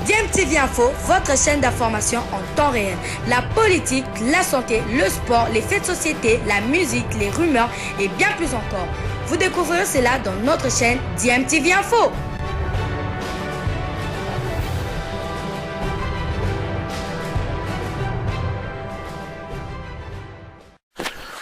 DMTV Info, votre chaîne d'information en temps réel. La politique, la santé, le sport, les faits de société, la musique, les rumeurs et bien plus encore. Vous découvrirez cela dans notre chaîne DMTV Info.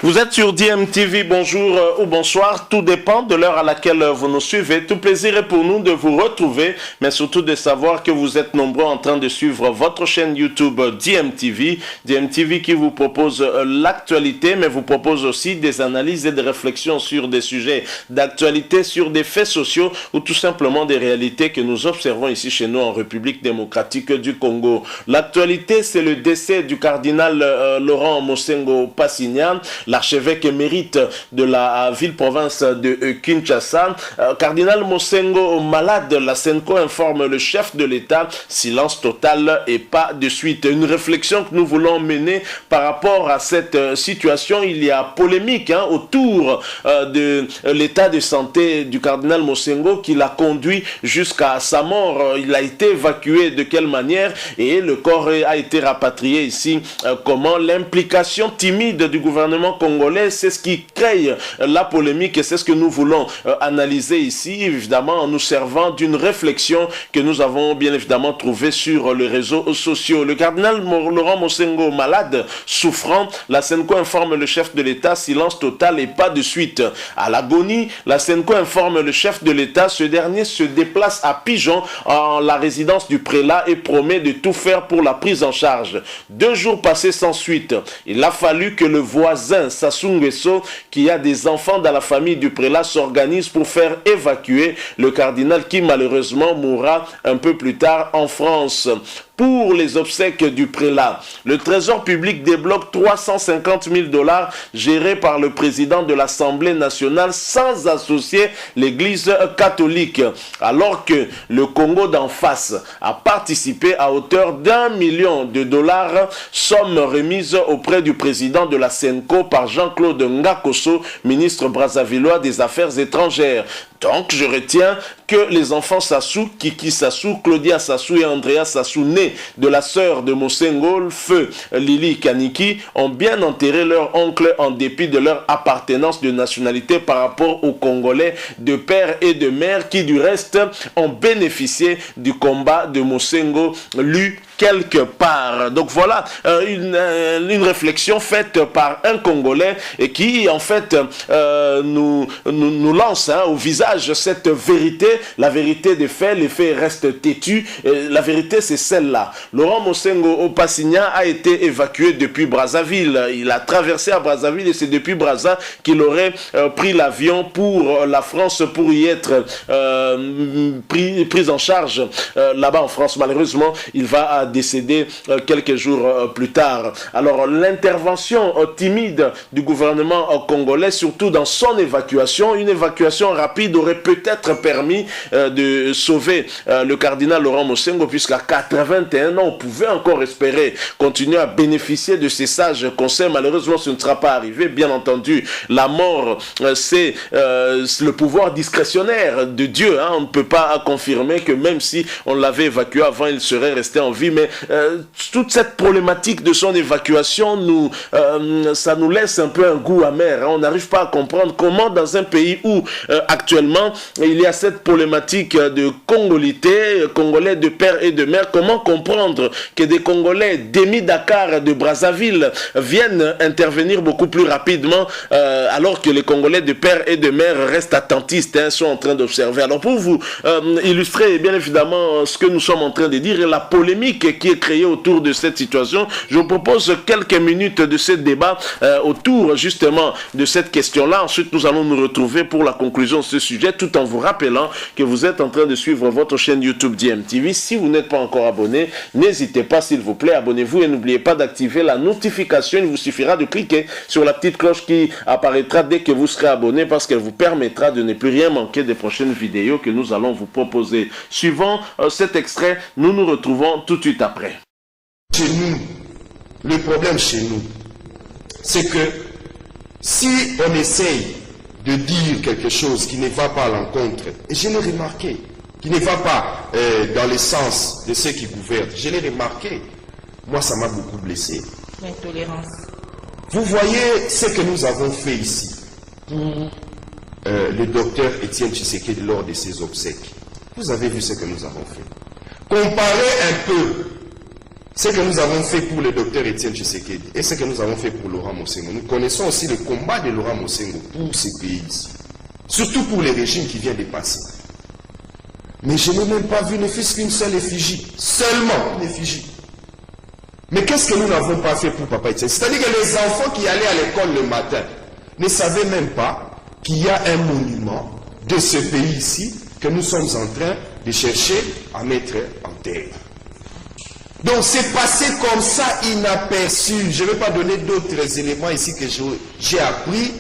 Vous êtes sur DMTV, bonjour ou bonsoir, tout dépend de l'heure à laquelle vous nous suivez. Tout plaisir est pour nous de vous retrouver, mais surtout de savoir que vous êtes nombreux en train de suivre votre chaîne YouTube DMTV. DMTV qui vous propose l'actualité, mais vous propose aussi des analyses et des réflexions sur des sujets d'actualité, sur des faits sociaux ou tout simplement des réalités que nous observons ici chez nous en République démocratique du Congo. L'actualité, c'est le décès du cardinal Laurent Mosengo Passignan, l'archevêque émérite de la ville-province de Kinshasa. Cardinal Mosengo malade, la Senko informe le chef de l'État, silence total et pas de suite. Une réflexion que nous voulons mener par rapport à cette situation. Il y a polémique autour de l'état de santé du cardinal Mosengo qui l'a conduit jusqu'à sa mort. Il a été évacué de quelle manière et le corps a été rapatrié ici. Comment l'implication timide du gouvernement congolais, c'est ce qui crée la polémique et c'est ce que nous voulons analyser ici, évidemment en nous servant d'une réflexion que nous avons bien évidemment trouvée sur les réseaux sociaux. Le cardinal Laurent Mosengo malade, souffrant, la Senko informe le chef de l'État, silence total et pas de suite. À l'agonie, la Senko informe le chef de l'État, ce dernier se déplace à Pigeon en la résidence du prélat et promet de tout faire pour la prise en charge. 2 jours passés sans suite, il a fallu que le voisin Sassou Nguesso, qui a des enfants dans la famille du prélat, s'organise pour faire évacuer le cardinal qui malheureusement mourra un peu plus tard en France. Pour les obsèques du prélat, le Trésor public débloque 350 000 $ gérés par le président de l'Assemblée nationale sans associer l'Église catholique. Alors que le Congo d'en face a participé à hauteur d'1 million de $, somme remise auprès du président de la Senko par Jean-Claude Ngakoso, ministre brazzavillois des Affaires étrangères. Donc, je retiens que les enfants Sassou, Kiki Sassou, Claudia Sassou et Andrea Sassou, nés de la sœur de Mosengo, feu Lili Kaniki, ont bien enterré leur oncle en dépit de leur appartenance de nationalité par rapport aux Congolais de père et de mère qui, du reste, ont bénéficié du combat de Mosengo, lu quelque part. Donc voilà une réflexion faite par un Congolais et qui en fait nous lance au visage cette vérité, la vérité des faits. Les faits restent têtus. La vérité c'est celle-là. Laurent Mosengo Passignan a été évacué depuis Brazzaville. Il a traversé à Brazzaville et c'est depuis Brazza qu'il aurait pris l'avion pour la France pour y être pris en charge là-bas en France. Malheureusement, il va décédé quelques jours plus tard. Alors l'intervention timide du gouvernement congolais, surtout dans son évacuation, une évacuation rapide aurait peut-être permis de sauver le cardinal Laurent Mosengo, puisqu'à 81 ans, on pouvait encore espérer continuer à bénéficier de ces sages conseils. Malheureusement, ce ne sera pas arrivé. Bien entendu, la mort, c'est le pouvoir discrétionnaire de Dieu. On ne peut pas confirmer que même si on l'avait évacué avant, il serait resté en vie, mais toute cette problématique de son évacuation, ça nous laisse un peu un goût amer. On n'arrive pas à comprendre comment dans un pays où actuellement il y a cette problématique de congolité, Congolais de père et de mère, comment comprendre que des Congolais d'Émi Dakar, de Brazzaville viennent intervenir beaucoup plus rapidement alors que les Congolais de père et de mère restent attentistes, sont en train d'observer. Alors pour vous illustrer bien évidemment ce que nous sommes en train de dire et la polémique qui est créée autour de cette situation, je vous propose quelques minutes de ce débat autour justement de cette question-là. Ensuite, nous allons nous retrouver pour la conclusion de ce sujet, tout en vous rappelant que vous êtes en train de suivre votre chaîne YouTube DMTV. Si vous n'êtes pas encore abonné, n'hésitez pas s'il vous plaît, abonnez-vous et n'oubliez pas d'activer la notification. Il vous suffira de cliquer sur la petite cloche qui apparaîtra dès que vous serez abonné, parce qu'elle vous permettra de ne plus rien manquer des prochaines vidéos que nous allons vous proposer. Suivant cet extrait, nous nous retrouvons tout de suite après. Chez nous, le problème chez nous, c'est que si on essaye de dire quelque chose qui ne va pas à l'encontre, et je l'ai remarqué, qui ne va pas dans le sens de ceux qui gouvernent. Je l'ai remarqué. Moi, ça m'a beaucoup blessé. L'intolérance. Vous voyez ce que nous avons fait ici pour le docteur Étienne Tshisekedi lors de ses obsèques. Vous avez vu ce que nous avons fait. Comparez un peu ce que nous avons fait pour le docteur Étienne Tshisekedi et ce que nous avons fait pour Laurent Mosengo. Nous connaissons aussi le combat de Laurent Mosengo pour ces pays ici. Surtout pour les régimes qui viennent de passer. Mais je n'ai même pas vu ne fût-ce qu'une seule effigie. Seulement une effigie. Mais qu'est-ce que nous n'avons pas fait pour Papa Étienne? C'est-à-dire que les enfants qui allaient à l'école le matin ne savaient même pas qu'il y a un monument de ce pays ici que nous sommes en train de chercher à mettre en terre. Donc c'est passé comme ça inaperçu. Je ne vais pas donner d'autres éléments ici que j'ai appris,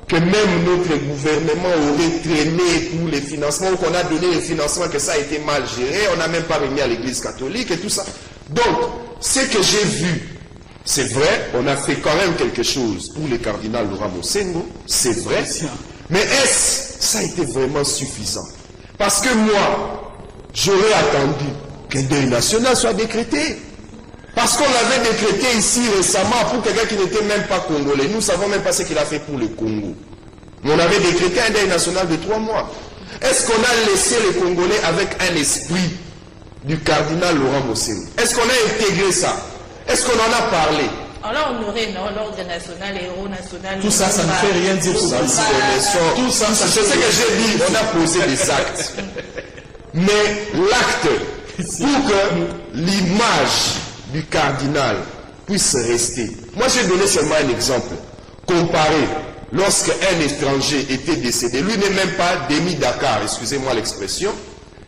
que même notre gouvernement aurait traîné pour les financements, ou qu'on a donné les financements, que ça a été mal géré, on n'a même pas remis à l'église catholique et tout ça. Donc, ce que j'ai vu, c'est vrai, on a fait quand même quelque chose pour le cardinal Laurent Mosengo, c'est vrai, mais est-ce que ça a été vraiment suffisant? Parce que moi, j'aurais attendu qu'un deuil national soit décrété. Parce qu'on l'avait décrété ici récemment pour quelqu'un qui n'était même pas congolais. Nous ne savons même pas ce qu'il a fait pour le Congo. Mais on avait décrété un deuil national de 3 mois. Est-ce qu'on a laissé les Congolais avec un esprit du cardinal Laurent Mosengo? Est-ce qu'on a intégré ça? Est-ce qu'on en a parlé? Alors on aurait l'ordre national, héros national. Tout ça, ça ne fait rien dire. Tout ça, c'est ce que j'ai dit. On a posé des actes. Mais l'acte, pour que l'image du cardinal puisse rester. Moi, j'ai donné seulement un exemple. Comparé, lorsqu'un étranger était décédé, lui n'est même pas Demi Dakar, excusez-moi l'expression,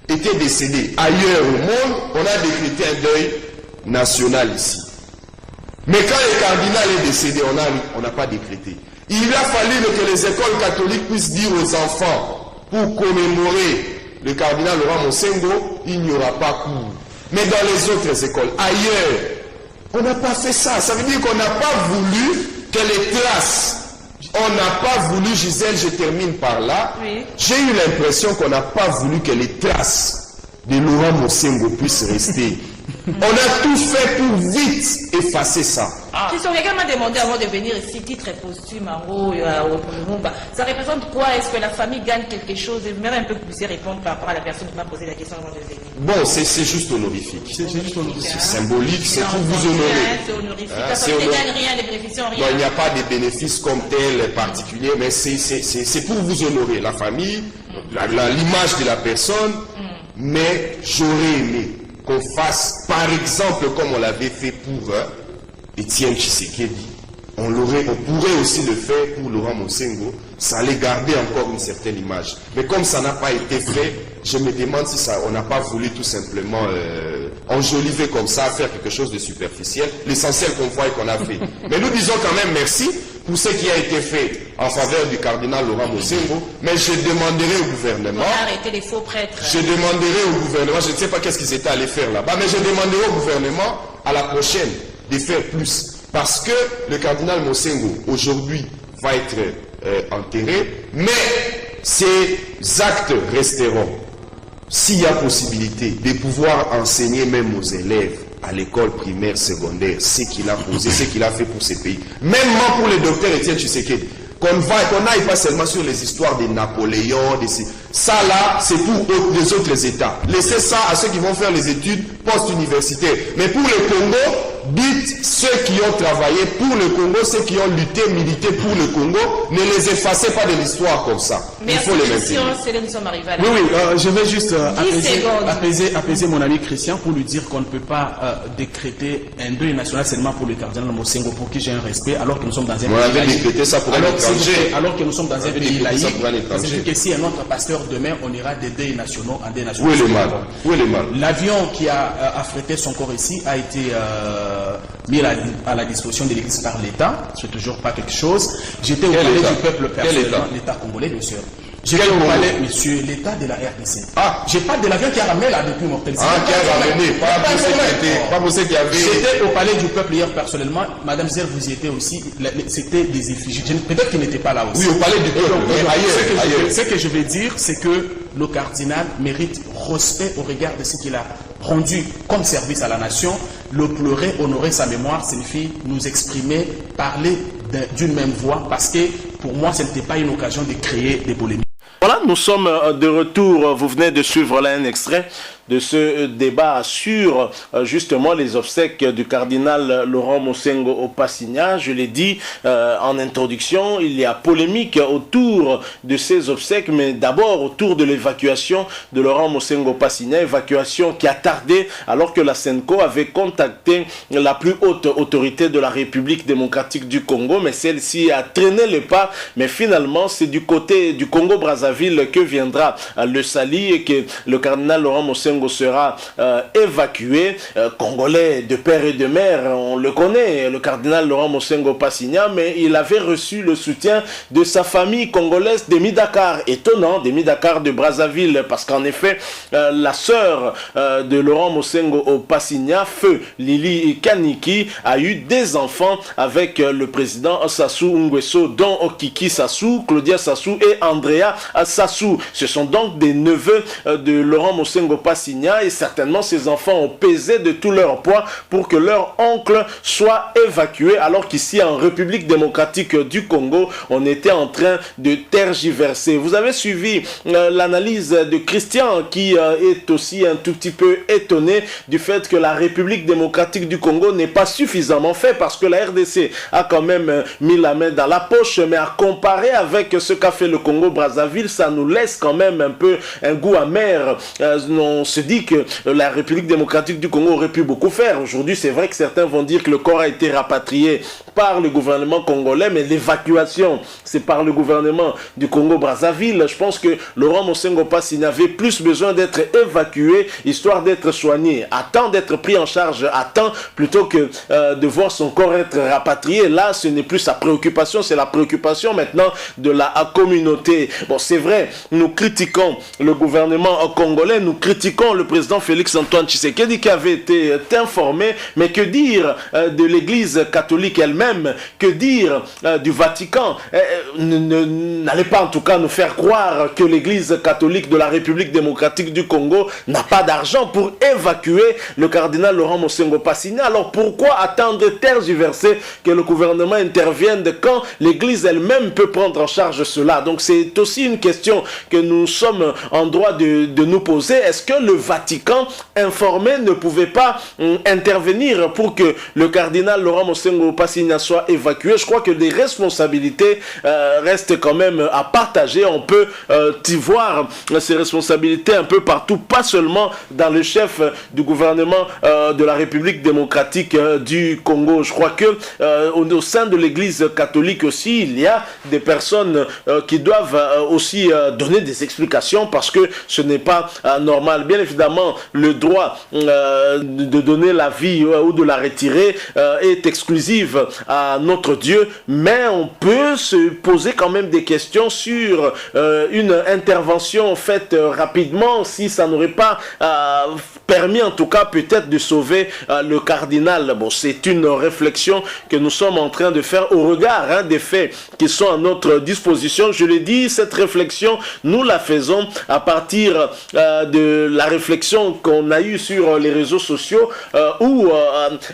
était décédé ailleurs au monde, on a décrété un deuil national ici. Mais quand le cardinal est décédé, on n'a pas décrété. Il a fallu que les écoles catholiques puissent dire aux enfants, pour commémorer le cardinal Laurent Mosengo, il n'y aura pas cours. Mais dans les autres écoles, ailleurs, on n'a pas fait ça. Ça veut dire qu'on n'a pas voulu que les traces, on n'a pas voulu, Gisèle, je termine par là, oui. J'ai eu l'impression qu'on n'a pas voulu que les traces de Laurent Mosengo puissent rester. On a tout fait pour vite effacer ça. Si quelqu'un m'a demandé avant de venir ici, titre posthume, en gros, ça représente quoi? Est-ce que la famille gagne quelque chose? Même un peu que vous puissiez répondre par rapport à la personne qui m'a posé la question avant de venir. Bon, c'est juste honorifique. C'est juste honorifique. C'est symbolique, c'est pour vous honorer. C'est honorifique. Ça ne gagne rien, les bénéfices en rien. Bon, il n'y a pas de bénéfices comme tel particulier, mais c'est pour vous honorer. La famille, l'image de la personne, mais j'aurais aimé qu'on fasse, par exemple, comme on l'avait fait pour Étienne Tshisekedi, on pourrait aussi le faire pour Laurent Mosengo, ça allait garder encore une certaine image. Mais comme ça n'a pas été fait, je me demande si on n'a pas voulu tout simplement enjoliver comme ça, faire quelque chose de superficiel. L'essentiel qu'on voit et qu'on a fait. Mais nous disons quand même merci pour ce qui a été fait en faveur du cardinal Laurent Mosengo, mais je demanderai au gouvernement... Arrêtez les faux prêtres. Je demanderai au gouvernement, je ne sais pas qu'est-ce qu'ils étaient allés faire là-bas, mais je demanderai au gouvernement, à la prochaine, de faire plus. Parce que le cardinal Mosengo, aujourd'hui, va être enterré, mais ces actes resteront. S'il y a possibilité de pouvoir enseigner même aux élèves, à l'école primaire, secondaire, ce qu'il a posé, ce qu'il a fait pour ces pays. Même pour le docteur Étienne Tshisekedi, qu'on n'aille pas seulement sur les histoires de Napoléon, ça là, c'est pour les autres États. Laissez ça à ceux qui vont faire les études post-universitaires. Mais pour le Congo, dites ceux qui ont travaillé pour le Congo, ceux qui ont lutté, milité pour le Congo, ne les effacez pas de l'histoire comme ça. Mais il faut les maintenir. Oui, je vais juste apaiser mon ami Christian pour lui dire qu'on ne peut pas décréter un deuil national seulement pour le cardinal Mosengo, pour qui j'ai un respect, alors que nous sommes dans un pays laïque. On avait décrété ça pour un étranger. Alors que nous sommes dans un pays laïque, c'est-à-dire que si un autre pasteur demain, on ira des deuils nationaux en deuil national. Où est le mal? Où est le mal? L'avion qui a affrété son corps ici a été mis à la disposition de l'Église par l'État. C'est toujours pas quelque chose. J'étais au palais du peuple personnellement, l'État congolais, bien sûr. J'étais au palais, monsieur, l'État de la RDC. Ah, j'ai pas de l'avion qui a ramené là depuis mortel. Ah, qui a ramené, pas pour ceux qui avaient. J'étais au palais du peuple hier personnellement. Madame Zer, vous y étiez aussi. C'était des effigies. Peut-être qu'il n'était pas là aussi. Oui, au palais du peuple. Mais ailleurs. Ce que je vais dire, c'est que le cardinal mérite respect au regard de ce qu'il a rendu comme service à la nation. Le pleurer, honorer sa mémoire, signifie nous exprimer, parler d'une même voix, parce que pour moi, ce n'était pas une occasion de créer des polémiques. Voilà, nous sommes de retour. Vous venez de suivre là un extrait de ce débat sur justement les obsèques du cardinal Laurent Mosengo Passigna. Je l'ai dit en introduction, il y a polémique autour de ces obsèques, mais d'abord autour de l'évacuation de Laurent Mosengo Passigna, évacuation qui a tardé alors que la SENCO avait contacté la plus haute autorité de la République démocratique du Congo, mais celle-ci a traîné le pas, mais finalement c'est du côté du Congo-Brazzaville que viendra le Sali et que le cardinal Laurent Mosengo sera évacué, congolais de père et de mère, on le connaît, le cardinal Laurent Mosengo Passigna, mais il avait reçu le soutien de sa famille congolaise d'Emi Dakar, étonnant, d'Emi Dakar de Brazzaville, parce qu'en effet, la sœur de Laurent Mosengo Passigna, feu Lili Kaniki, a eu des enfants avec le président Sassou Nguesso, dont Okiki Sassou, Claudia Sassou et Andrea Sassou. Ce sont donc des neveux de Laurent Mosengo Passigna, et certainement ces enfants ont pesé de tout leur poids pour que leur oncle soit évacué, alors qu'ici en République démocratique du Congo, on était en train de tergiverser. Vous avez suivi l'analyse de Christian qui est aussi un tout petit peu étonné du fait que la République démocratique du Congo n'est pas suffisamment fait, parce que la RDC a quand même mis la main dans la poche, mais à comparer avec ce qu'a fait le Congo-Brazzaville, ça nous laisse quand même un peu un goût amer. On se dit que la République démocratique du Congo aurait pu beaucoup faire. Aujourd'hui, c'est vrai que certains vont dire que le corps a été rapatrié par le gouvernement congolais, mais l'évacuation, c'est par le gouvernement du Congo-Brazzaville. Je pense que Laurent Mosengo Passigna avait plus besoin d'être évacué, histoire d'être soigné, à temps d'être pris en charge, à temps, plutôt que de voir son corps être rapatrié. Là, ce n'est plus sa préoccupation, c'est la préoccupation maintenant de la communauté. Bon, c'est vrai, nous critiquons le gouvernement congolais, nous critiquons le président Félix Antoine Tshisekedi qui avait été informé, mais que dire de l'Église catholique elle-même, que dire du Vatican? N'allez pas en tout cas nous faire croire que l'Église catholique de la République démocratique du Congo n'a pas d'argent pour évacuer le cardinal Laurent Mosengo Passigna. Alors pourquoi attendre tergiverser que le gouvernement intervienne quand l'Église elle-même peut prendre en charge cela? Donc c'est aussi une question que nous sommes en droit de nous poser. Est-ce que le Vatican informé ne pouvait pas intervenir pour que le cardinal Laurent Mosengo Passigna soit évacué? Je crois que les responsabilités restent quand même à partager. On peut y voir ces responsabilités un peu partout, pas seulement dans le chef du gouvernement de la République démocratique du Congo. Je crois que au sein de l'Église catholique aussi, il y a des personnes qui doivent aussi donner des explications, parce que ce n'est pas normal. Bien évidemment, le droit de donner la vie ou de la retirer est exclusif à notre Dieu, mais on peut se poser quand même des questions sur une intervention faite rapidement, si ça n'aurait pas permis en tout cas peut-être de sauver le cardinal. Bon, c'est une réflexion que nous sommes en train de faire au regard des faits qui sont à notre disposition. Je l'ai dit, cette réflexion, nous la faisons à partir de la réflexion qu'on a eue sur les réseaux sociaux où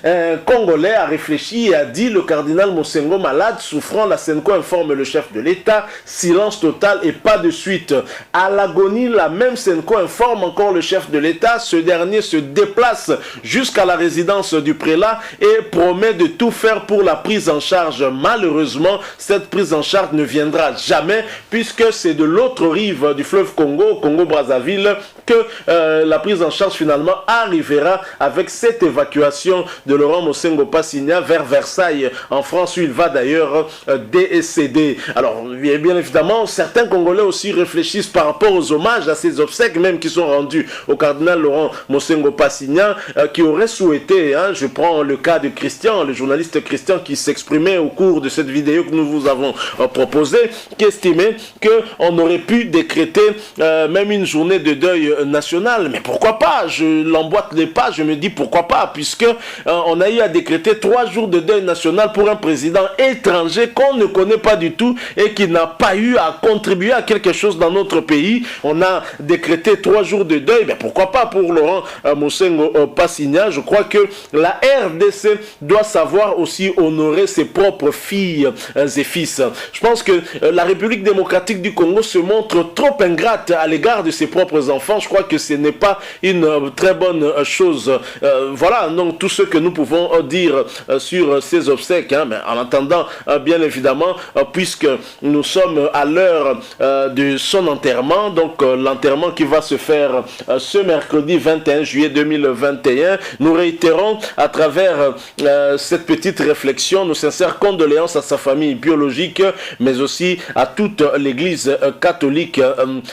un Congolais a réfléchi et a dit: le cardinal Mosengo malade, souffrant, la SENCO informe le chef de l'État, silence total et pas de suite. À l'agonie, la même SENCO informe encore le chef de l'État. Ce dernier se déplace jusqu'à la résidence du prélat et promet de tout faire pour la prise en charge. Malheureusement, cette prise en charge ne viendra jamais, puisque c'est de l'autre rive du fleuve Congo, Congo-Brazzaville, que la prise en charge finalement arrivera avec cette évacuation de Laurent Mosengo Passigna vers Versailles, en France, où il va d'ailleurs décéder. Alors, bien évidemment, certains Congolais aussi réfléchissent par rapport aux hommages, à ces obsèques même qui sont rendus au cardinal Laurent Mosengo Passigna, qui aurait souhaité, je prends le cas de Christian, le journaliste Christian qui s'exprimait au cours de cette vidéo que nous vous avons proposée, qui estimait qu'on aurait pu décréter même une journée de deuil national. Mais pourquoi pas? Je l'emboîte les pas, je me dis pourquoi pas, puisque on a eu à décréter 3 jours de deuil national pour un président étranger qu'on ne connaît pas du tout et qui n'a pas eu à contribuer à quelque chose dans notre pays. On a décrété 3 jours de deuil, mais pourquoi pas pour Laurent Mosengo Passigna? Je crois que la RDC doit savoir aussi honorer ses propres filles et fils. Je pense que la République démocratique du Congo se montre trop ingrate à l'égard de ses propres enfants. Je crois que ce n'est pas une très bonne chose. Voilà donc tout ce que nous pouvons dire sur ces obsèques, hein. Mais en attendant, bien évidemment, puisque nous sommes à l'heure de son enterrement, donc l'enterrement qui va se faire ce mercredi 21 juillet 2021, nous réitérons à travers cette petite réflexion nos sincères condoléances à sa famille biologique, mais aussi à toute l'église catholique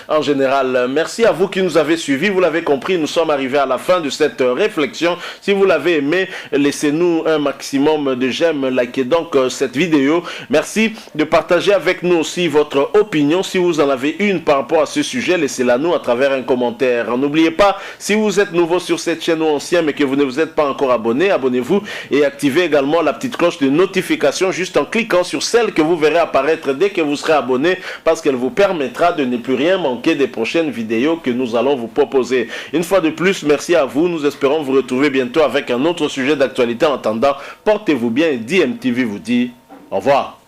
en général. Merci à vous qui nous avez suivis. Vous l'avez compris, nous sommes arrivés à la fin de cette réflexion. Si vous l'avez aimé, laissez-nous un maximum de j'aime, likez donc cette vidéo. Merci de partager avec nous aussi votre opinion. Si vous en avez une par rapport à ce sujet, laissez-la nous à travers un commentaire. N'oubliez pas, si vous êtes nouveau sur cette chaîne ou ancien mais que vous ne vous êtes pas encore abonné, abonnez-vous et activez également la petite cloche de notification juste en cliquant sur celle que vous verrez apparaître dès que vous serez abonné, parce qu'elle vous permettra de ne plus rien manquer des prochaines vidéos que nous allons vous proposer. Une fois de plus, merci à vous. Nous espérons vous retrouver bientôt avec un autre sujet d'actualité. En attendant, portez-vous bien et DMTV vous dit au revoir.